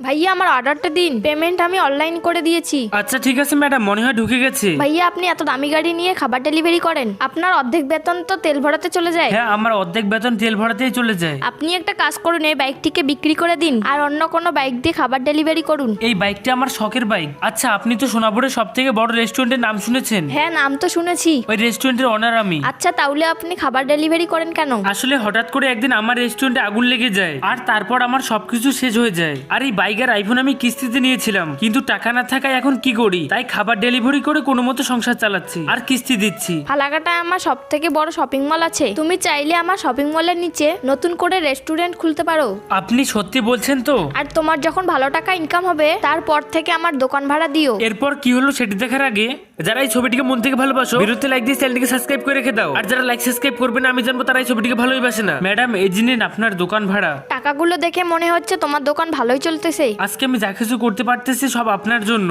ভাইয়া আমার অর্ডারটা দিন, পেমেন্ট আমি অনলাইন করে দিয়েছি। আচ্ছা ঠিক আছে ম্যাডাম, মনে হয় ঢুকে গেছে। ভাইয়া আপনি এত দামি গাড়ি নিয়ে খাবার ডেলিভারি করেন, আপনার অর্ধেক বেতন তো তেল ভরাতে চলে যায়। হ্যাঁ, আমার অর্ধেক বেতন তেল ভরাতেই চলে যায়। আপনি একটা কাজ করুন, এই বাইকটিকে বিক্রি করে দিন আর অন্য কোনো বাইক দিয়ে খাবার ডেলিভারি করুন। এই বাইকটা আমার শখের বাইক। আচ্ছা, আপনি তো সোনাপুরের সব থেকে বড় রেস্টুরেন্টের নাম শুনেছেন? হ্যাঁ নাম তো শুনেছি। ওই রেস্টুরেন্টের অনার আমি। আচ্ছা তাহলে আপনি খাবার ডেলিভারি করেন কেন? আসলে হঠাৎ করে একদিন আমার রেস্টুরেন্টে আগুন লেগে যায়, আর তারপর আমার সবকিছু শেষ হয়ে যায়। আর এই বাইক আর আইফোন আমি কিস্তিতে নিয়েছিলাম, কিন্তু টাকা না থাকায় এখন কি করি, তাই খাবার ডেলিভারি করে কোনো মতো সংসার চালাচ্ছি আর কিস্তি দিচ্ছি। ফালাকাটায় আমার সব থেকে বড় শপিং মল আছে, তুমি চাইলে আমার শপিং মলের নিচে নতুন করে রেস্টুরেন্ট খুলতে পারো। আপনি সত্যি বলছেন তো? আর তোমার যখন ভালো টাকা ইনকাম হবে তারপর থেকে আমার দোকান ভাড়া দিও। এরপর কি হলো সেটি দেখার আগে যারা এই ছবিটিকে মন থেকে ভালোবাসো, ভিডিওতে লাইক দিয়ে চ্যানেলটিকে সাবস্ক্রাইব করে রেখে দাও। আর যারা লাইক সাবস্ক্রাইব করবে না আমি জানবো তারা এই ছবিটিকে ভালোইবাসে না। ম্যাডাম, এই নিন আপনার দোকান ভাড়া। টাকাগুলো দেখে মনে হচ্ছে তোমার দোকান ভালোই চলতেছে। আজকে আমি যা কিছু করতে পারতেছি সব আপনার জন্য।